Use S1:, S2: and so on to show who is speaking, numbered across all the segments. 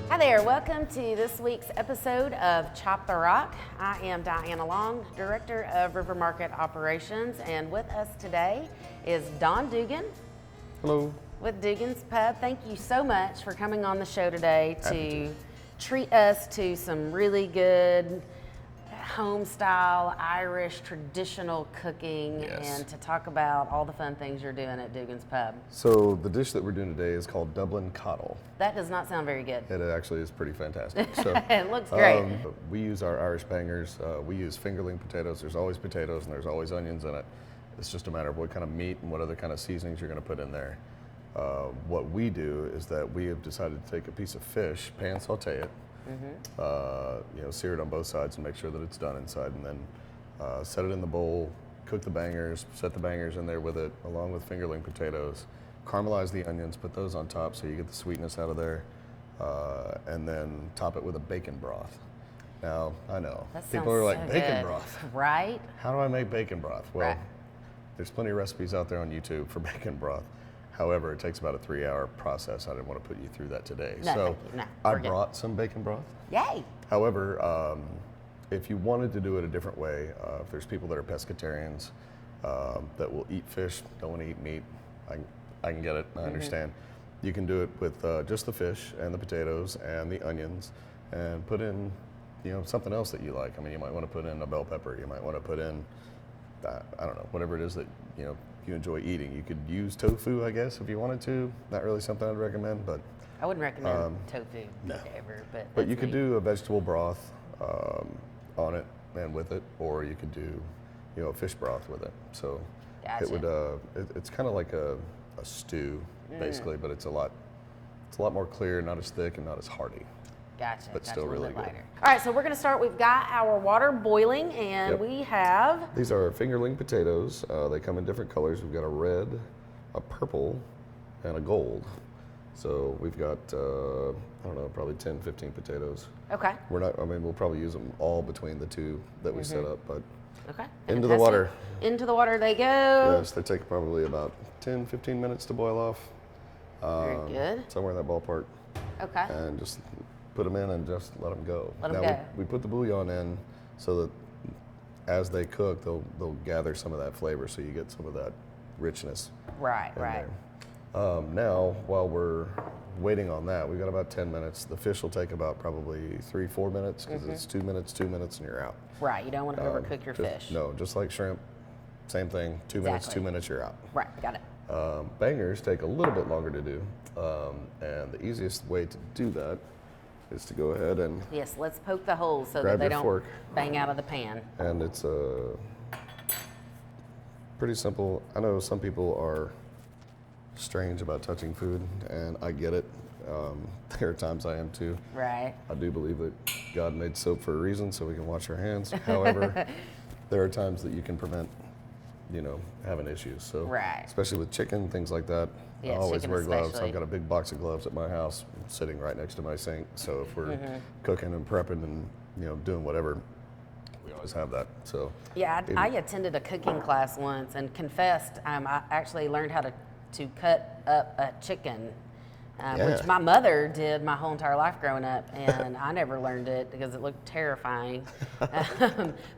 S1: Hi there, welcome to this week's episode of Chop the Rock. I am Diana Long, Director of River Market Operations, and with us today is Don Dugan.
S2: Hello.
S1: With Dugan's Pub. Thank you so much for coming on the show today
S2: Happy
S1: to treat us to some really good home style Irish traditional cooking and to talk about all the fun things you're doing at Dugan's Pub.
S2: So the dish that we're doing today is called Dublin Coddle.
S1: That does not sound very good.
S2: It actually is pretty fantastic. So,
S1: It looks great.
S2: We use our Irish bangers. We use fingerling potatoes. There's always potatoes and there's always onions in it. It's just a matter of what kind of meat and what other kind of seasonings you're going to put in there. What we do is that we have decided to take a piece of fish, pan saute it, sear it on both sides and make sure that it's done inside, and then set it in the bowl, cook the bangers, set the bangers in there with it, along with fingerling potatoes, caramelize the onions, put those on top so you get the sweetness out of there, and then top it with a bacon broth. Now, I know,
S1: That
S2: people are
S1: sounds
S2: like,
S1: so
S2: bacon
S1: good.
S2: broth?
S1: Right?
S2: How do I make bacon broth? Well,
S1: Right.
S2: there's plenty of recipes out there on YouTube for bacon broth. However, it takes about a 3-hour process. I didn't want to put you through that today.
S1: No,
S2: So
S1: thank you. No,
S2: I
S1: we're good.
S2: brought some bacon broth.
S1: Yay!
S2: However, if you wanted to do it a different way, if there's people that are pescatarians that will eat fish, don't want to eat meat, I can get it, I understand. You can do it with just the fish and the potatoes and the onions and put in something else that you like. I mean, you might want to put in a bell pepper, you might want to put in, I don't know, whatever it is that you enjoy eating. You could use tofu, I guess, if you wanted to. Not really something I'd recommend, but
S1: I wouldn't recommend tofu
S2: no.
S1: ever,
S2: But
S1: that's
S2: you could
S1: me.
S2: do a vegetable broth on it and with it, or you could do, a fish broth with it. So
S1: Gotcha.
S2: it would, it's kind of like a stew basically, but it's a lot more clear, not as thick and not as hearty.
S1: Gotcha.
S2: but
S1: gotcha,
S2: still
S1: a little
S2: really
S1: bit
S2: good.
S1: lighter. All right, so we're going to start. We've got our water boiling, and
S2: Yep.
S1: we have
S2: These are fingerling potatoes. They come in different colors. We've got a red, a purple, and a gold. So we've got, I don't know, probably 10, 15 potatoes.
S1: okay.
S2: We'll probably use them all between the two that we set up, but
S1: Okay.
S2: Into the
S1: fantastic.
S2: water.
S1: Into the water they go.
S2: yes, they take probably about 10, 15 minutes to boil off.
S1: Very good.
S2: Somewhere in that ballpark.
S1: Okay.
S2: And just put them in and just let them go.
S1: Let 'em
S2: now,
S1: go.
S2: We put the bouillon in so that as they cook, they'll gather some of that flavor, so you get some of that richness
S1: Right.
S2: in
S1: Right.
S2: there. Now, while we're waiting on that, we've got about 10 minutes. The fish will take about probably 3-4 minutes because it's 2 minutes, and you're out.
S1: Right. You don't want to overcook your fish.
S2: No, just like shrimp, same thing. 2 minutes,
S1: Exactly.
S2: 2 minutes, you're out.
S1: Right. Got it.
S2: Bangers take a little bit longer to do, and the easiest way to do that is to go ahead and
S1: Yes. Let's poke the holes so
S2: Grab
S1: that they
S2: your
S1: don't
S2: fork.
S1: bang out of the pan.
S2: it's pretty simple. I know some people are strange about touching food, and I get it. There are times I am too.
S1: Right.
S2: I do believe that God made soap for a reason so we can wash our hands. However, there are times that you can prevent, having issues. So,
S1: Right.
S2: especially with chicken, things like that,
S1: Yeah,
S2: I always
S1: chicken
S2: wear gloves.
S1: especially.
S2: I've got a big box of gloves at my house sitting right next to my sink. So if we're cooking and prepping and doing whatever, we always have that. So
S1: Yeah, I attended a cooking class once and confessed I actually learned how to cut up a chicken,
S2: Yeah.
S1: which my mother did my whole entire life growing up, and I never learned it because it looked terrifying.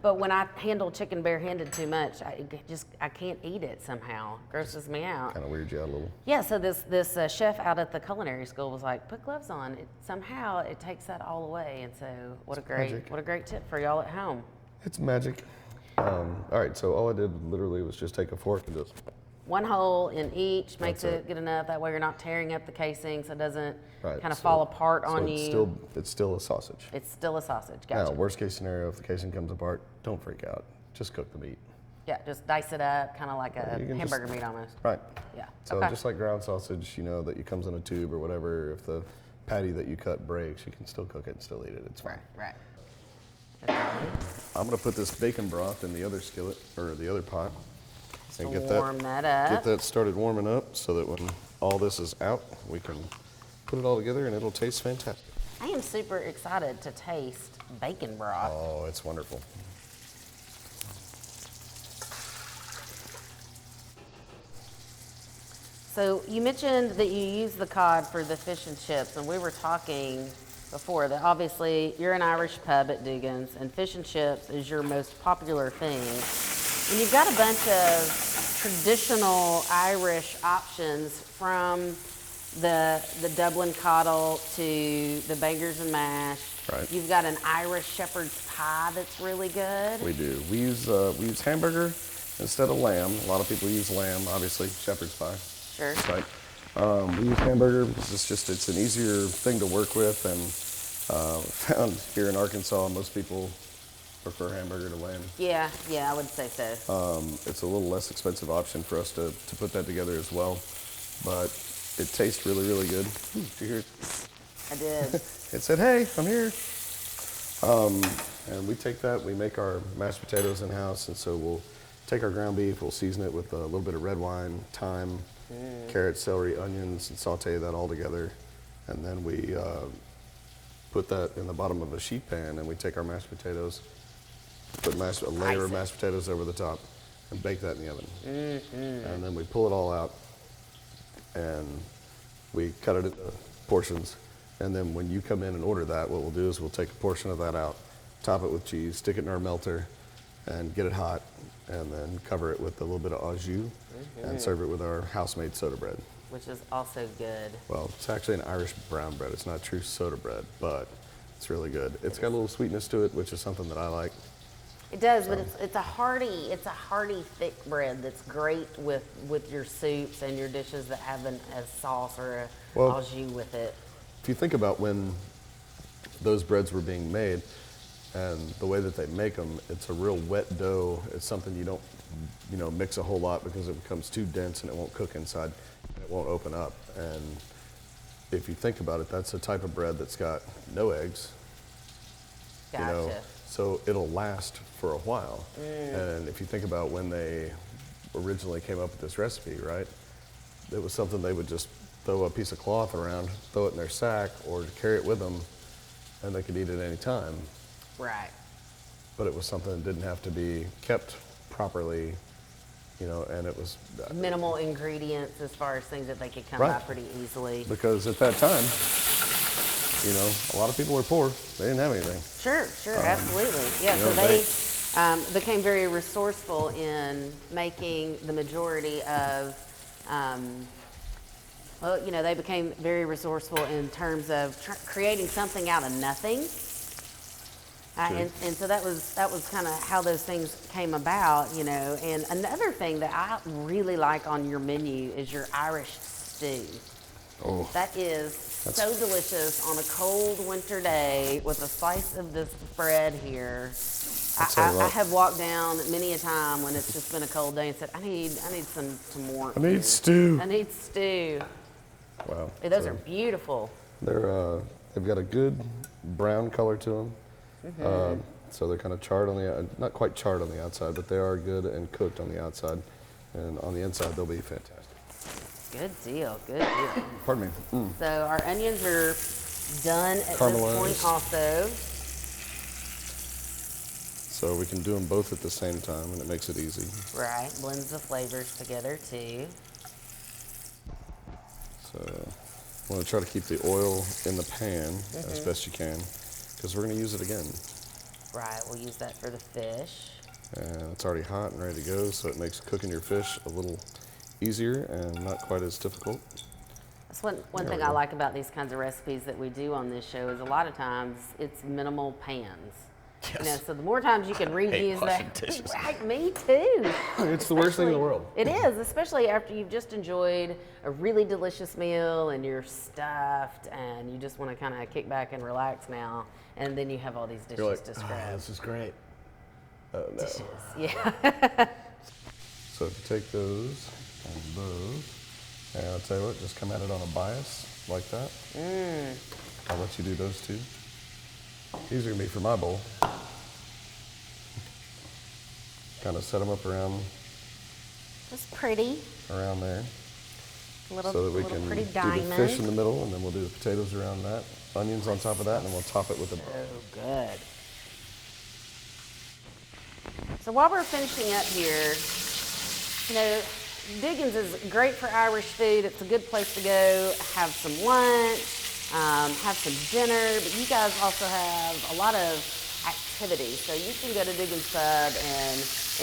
S1: But when I handle chicken barehanded too much, I can't eat it somehow. Grosses me out.
S2: kind of weird you out a little.
S1: Yeah, so this chef out at the culinary school was like, put gloves on. Somehow it takes that all away, and so what a
S2: magic.
S1: great tip for y'all at home.
S2: It's magic. All right, so all I did literally was just take a fork and just
S1: One hole in each makes
S2: That's
S1: it
S2: it.
S1: good enough. That way you're not tearing up the casing so it doesn't
S2: right,
S1: kind of
S2: so-
S1: fall apart on
S2: it's
S1: you.
S2: still a sausage.
S1: It's still a sausage.
S2: Now,
S1: Gotcha.
S2: worst case scenario, if the casing comes apart, don't freak out. Just cook the meat.
S1: Yeah, just dice it up, kind of like a
S2: you can
S1: hamburger meat almost.
S2: Right.
S1: Yeah.
S2: So
S1: okay.
S2: just like ground sausage, that it comes in a tube or whatever, if the patty that you cut breaks, you can still cook it and still eat it. It's fine.
S1: Right. Okay.
S2: I'm gonna put this bacon broth in the other skillet or the other pot and
S1: Warm that
S2: get
S1: up.
S2: that started warming up so that when all this is out, we can put it all together and it'll taste fantastic.
S1: I am super excited to taste bacon broth.
S2: Oh, it's wonderful.
S1: So you mentioned that you use the cod for the fish and chips, and we were talking before that obviously you're an Irish pub at Dugan's and fish and chips is your most popular thing. And you've got a bunch of traditional Irish options from the Dublin Coddle to the Bangers and Mash.
S2: Right.
S1: You've got an Irish shepherd's pie that's really good.
S2: We do. We use hamburger instead of lamb. A lot of people use lamb, obviously, shepherd's pie.
S1: Sure.
S2: Right. We use hamburger because it's an easier thing to work with, and found here in Arkansas most people prefer hamburger to lamb.
S1: Yeah, I would say so.
S2: It's a little less expensive option for us to put that together as well, but it tastes really, really good. Did you hear it?
S1: I did.
S2: It said, "Hey, I'm here." And we take that, we make our mashed potatoes in-house, and so we'll take our ground beef, we'll season it with a little bit of red wine, thyme, carrots, celery, onions, and saute that all together. And then we put that in the bottom of a sheet pan, and we take our mashed potatoes, put a layer of mashed potatoes over the top, and bake that in the oven. And then we pull it all out, and we cut it into portions. And then when you come in and order that, what we'll do is we'll take a portion of that out, top it with cheese, stick it in our melter, and get it hot, and then cover it with a little bit of au jus, and serve it with our house-made soda bread.
S1: Which is also good.
S2: Well, it's actually an Irish brown bread. It's not true soda bread, but it's really good. It's got a little sweetness to it, which is something that I like.
S1: It does, but it's a hearty thick bread that's great with your soups and your dishes that have a sauce or a au jus with it.
S2: If you think about when those breads were being made and the way that they make them, it's a real wet dough. It's something you don't, mix a whole lot because it becomes too dense and it won't cook inside. It won't open up. And if you think about it, that's a type of bread that's got no eggs.
S1: Gotcha.
S2: So it'll last for a while. And if you think about when they originally came up with this recipe, right? It was something they would just throw a piece of cloth around, throw it in their sack, or carry it with them, and they could eat it any time.
S1: Right.
S2: But it was something that didn't have to be kept properly, and it was
S1: Minimal ingredients as far as things that they could come by pretty easily.
S2: because at that time, a lot of people were poor. They didn't have anything.
S1: Sure, absolutely. Yeah, so they became very resourceful in making the majority of, they became very resourceful in terms of creating something out of nothing. And so that was kind of how those things came about, And another thing that I really like on your menu is your Irish stew.
S2: Oh.
S1: That is so delicious on a cold winter day with a slice of this bread here. I have walked down many a time when it's just been a cold day and said, I need some warmth.
S2: I need stew.
S1: I need stew.
S2: Wow.
S1: Hey, those are beautiful.
S2: They've got a good brown color to them. So they're kind of charred on the, not quite charred on the outside, but they are good and cooked on the outside. And on the inside, they'll be fantastic.
S1: Good deal, good deal.
S2: Pardon me.
S1: So our onions are done at this point also.
S2: So we can do them both at the same time, and it makes it easy.
S1: Right, blends the flavors together too.
S2: So I want to try to keep the oil in the pan as best you can, because we're going to use it again.
S1: Right, we'll use that for the fish.
S2: And it's already hot and ready to go, so it makes cooking your fish a little easier and not quite as difficult.
S1: That's one thing I like about these kinds of recipes that we do on this show is a lot of times it's minimal pans.
S2: Yes.
S1: So the more times you can reuse that.
S2: dishes.
S1: Right, me too.
S2: It's the worst thing in the world.
S1: It is, especially after you've just enjoyed a really delicious meal and you're stuffed and you just want to kind of kick back and relax now, and then you have all these dishes to scrub.
S2: This is great. Oh, no.
S1: Dishes, yeah.
S2: So if you take those and those, and I'll tell you what, just come at it on a bias like that. I'll let you do those two. These are going to be for my bowl. Kind of set them up around
S1: That's pretty.
S2: there.
S1: Little,
S2: so that we
S1: little
S2: can
S1: pretty
S2: do
S1: diamond.
S2: the fish in the middle, and then we'll do the potatoes around that, onions on top of that, and then we'll top it with the.
S1: Oh, good. So while we're finishing up here, Dugan's is great for Irish food. It's a good place to go have some lunch, have some dinner, but you guys also have a lot of activities. So you can go to Dugan's Pub and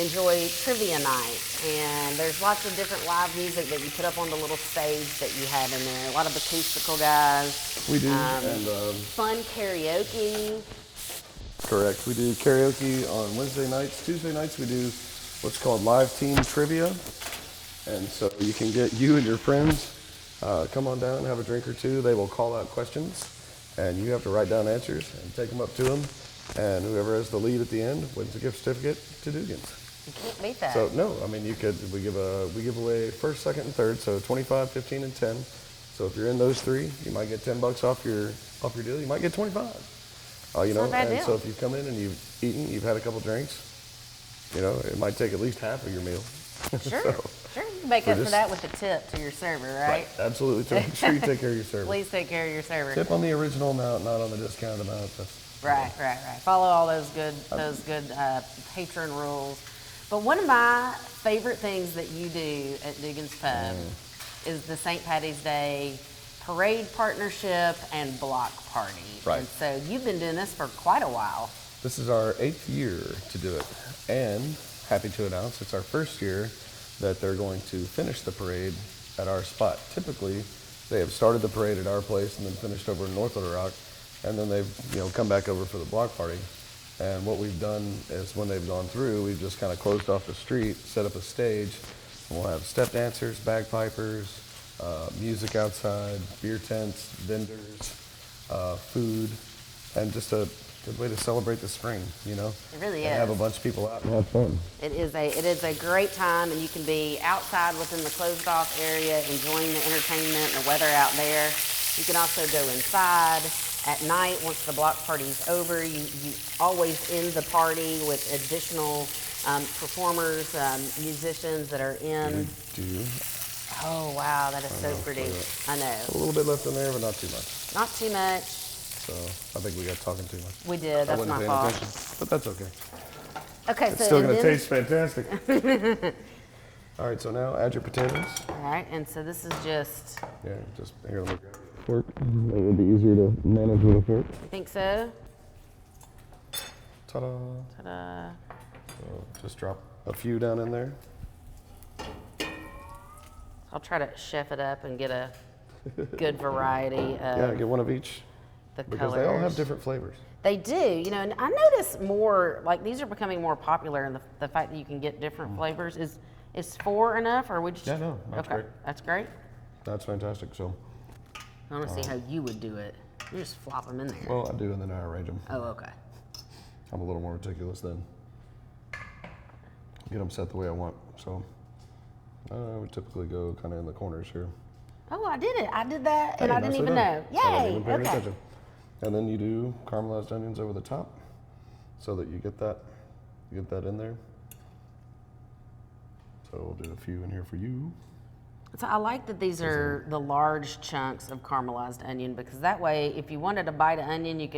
S1: enjoy trivia night. And there's lots of different live music that you put up on the little stage that you have in there. A lot of acoustical guys.
S2: We do. And
S1: fun karaoke.
S2: correct. We do karaoke on Wednesday nights. Tuesday nights we do what's called live team trivia. And so you can get you and your friends, come on down, have a drink or two. They will call out questions, and you have to write down answers and take them up to them. And whoever has the lead at the end wins a gift certificate to Dugan's.
S1: You can't beat that.
S2: So no, I mean we give away first, second, and third. So 25, 15, and 10. So if you're in those three, you might get $10 off your deal. You might get 25. You know,
S1: not a bad
S2: and
S1: deal.
S2: so if you've come in and you've eaten, you've had a couple drinks, you know, it might take at least half of your meal.
S1: Sure,
S2: So,
S1: sure. You can make
S2: we're
S1: up for
S2: just-
S1: that with the tip to your server, right?
S2: Absolutely. So make sure you take care of your server.
S1: Please take care of your server.
S2: Tip on the original amount, not on the discounted amount.
S1: Right. Follow all those good patron rules. But one of my favorite things that you do at Dugan's Pub is the St. Patty's Day parade partnership and block party.
S2: Right.
S1: And so you've been doing this for quite a while.
S2: This is our 8th year to do it, and happy to announce it's our first year that they're going to finish the parade at our spot. Typically, they have started the parade at our place and then finished over in North Little Rock, and then they've come back over for the block party. And what we've done is when they've gone through, we've just kind of closed off the street, set up a stage, and we'll have step dancers, bagpipers, music outside, beer tents, vendors, food, and just a good way to celebrate the spring, you know?
S1: It really
S2: and have a
S1: is.
S2: bunch of people out and have fun.
S1: It is a great time, and you can be outside within the closed off area enjoying the entertainment and the weather out there. You can also go inside at night once the block party's over. You always end the party with additional performers, musicians that are in.
S2: We do
S1: Oh wow, that is so pretty. I
S2: a
S1: know.
S2: little bit left in there, but not too much.
S1: Not too much.
S2: So I think we got talking too much.
S1: We did.
S2: I
S1: That's
S2: wasn't
S1: my
S2: paying
S1: fault.
S2: attention, but that's okay.
S1: Okay,
S2: It's
S1: so
S2: still
S1: and
S2: gonna
S1: then-
S2: taste fantastic. All right, so now add your potatoes.
S1: All right, and so this is just.
S2: Yeah, just here. Let me grab a fork. It would be easier to manage with a fork.
S1: You think so?
S2: Ta-da!
S1: Ta-da.
S2: So just drop a few down in there.
S1: I'll try to chef it up and get a good variety of
S2: Yeah, get one of each
S1: the
S2: because
S1: colors.
S2: they all have different flavors.
S1: They do, you know, and I notice more, like these are becoming more popular, and the fact that you can get different flavors. Is 4 enough, or would you?
S2: Yeah, no, that's
S1: okay.
S2: great.
S1: That's great.
S2: That's fantastic. So,
S1: I want to see how you would do it. You just flop them in there.
S2: well, I do, and then I arrange them.
S1: Oh, okay.
S2: I'm a little more meticulous then. Get them set the way I want. So I would typically go kind of in the corners here.
S1: Oh, I did it. I did that, and
S2: Hey,
S1: I didn't
S2: nicely
S1: even
S2: done.
S1: know.
S2: I wasn't
S1: Yay!
S2: even paying
S1: Okay.
S2: attention. And then you do caramelized onions over the top, so that you get that in there. So we'll do a few in here for you.
S1: So I like that these are the large chunks of caramelized onion, because that way, if you wanted a bite of onion, you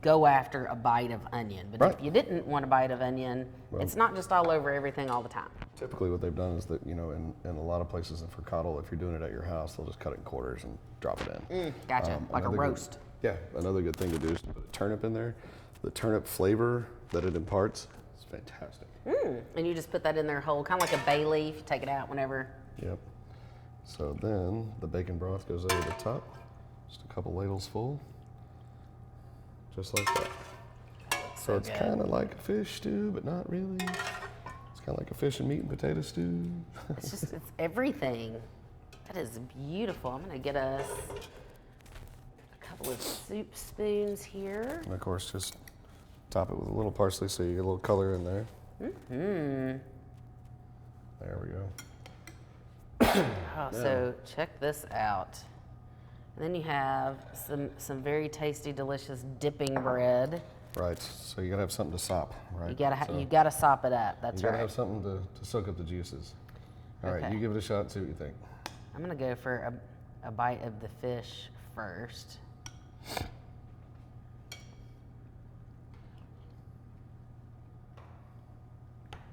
S1: go after a bite of onion. But
S2: Right.
S1: if you didn't want a bite of onion,
S2: Well-
S1: it's not just all over everything all the time.
S2: Typically, what they've done is that in a lot of places for cottle, if you're doing it at your house, they'll just cut it in quarters and drop it in.
S1: Gotcha, like a
S2: Another good-
S1: roast.
S2: Yeah, another good thing to do is to put a turnip in there. The turnip flavor that it imparts is fantastic.
S1: And you just put that in there whole, kind of like a bay leaf. You take it out whenever.
S2: Yep. So then the bacon broth goes over the top. Just a couple ladles full. Just like that. So it's
S1: good.
S2: kind of like a fish stew, but not really. It's kind of like a fish and meat and potato stew.
S1: It's everything. That is beautiful. I'm gonna get us a couple of soup spoons here.
S2: And of course, just top it with a little parsley so you get a little color in there. There we go.
S1: Oh, so check this out. And then you have some very tasty, delicious dipping bread.
S2: Right. So you gotta have something to sop, right?
S1: You gotta sop it up. That's
S2: You gotta
S1: right.
S2: have something to soak up the juices. All right,
S1: Okay.
S2: you give it a shot and see what you think.
S1: I'm gonna go for a bite of the fish first.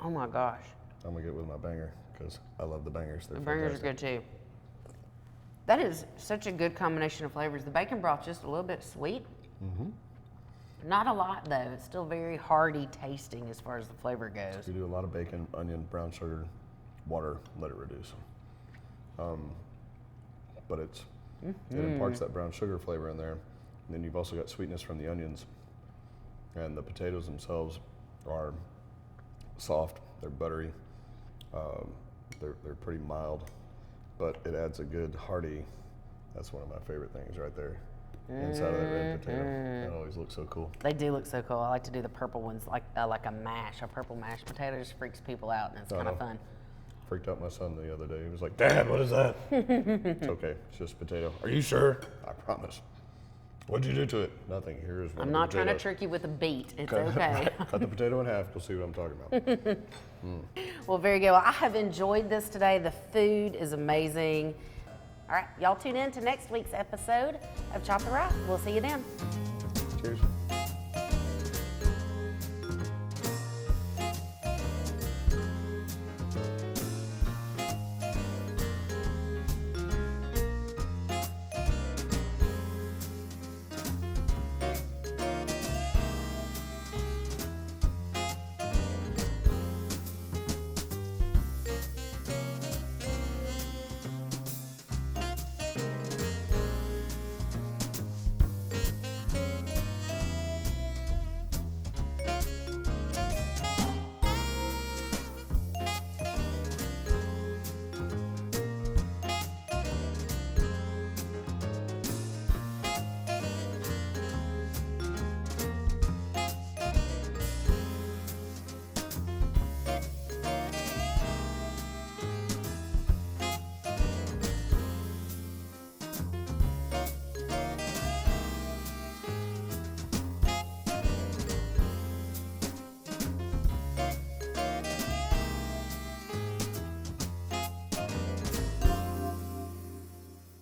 S1: Oh my gosh,
S2: I'm gonna get with my banger because I love the bangers. They're
S1: the burgers are
S2: fantastic.
S1: good too. That is such a good combination of flavors. The bacon broth's just a little bit sweet. Not a lot though. It's still very hearty tasting as far as the flavor goes.
S2: You do a lot of bacon, onion, brown sugar, water, let it reduce. But it imparts that brown sugar flavor in there. And then you've also got sweetness from the onions. And the potatoes themselves are soft, they're buttery, they're pretty mild, but it adds a good hearty, that's one of my favorite things right there. Inside of that red potato, that always looks so cool.
S1: They do look so cool. I like to do the purple ones, like a mash. A purple mashed potato just freaks people out, and it's kind of fun.
S2: Freaked out my son the other day. He was like, "Dad, what is that?" It's okay, it's just potato. Are you sure? I promise. What'd you do to it? Nothing. Here's one.
S1: I'm not trying to trick you with a beat. It's okay.
S2: Cut the potato in half. You'll see what I'm talking about.
S1: Well, very good. Well, I have enjoyed this today. The food is amazing. All right, y'all tune in to next week's episode of Chop the Right. We'll see you then.
S2: Cheers.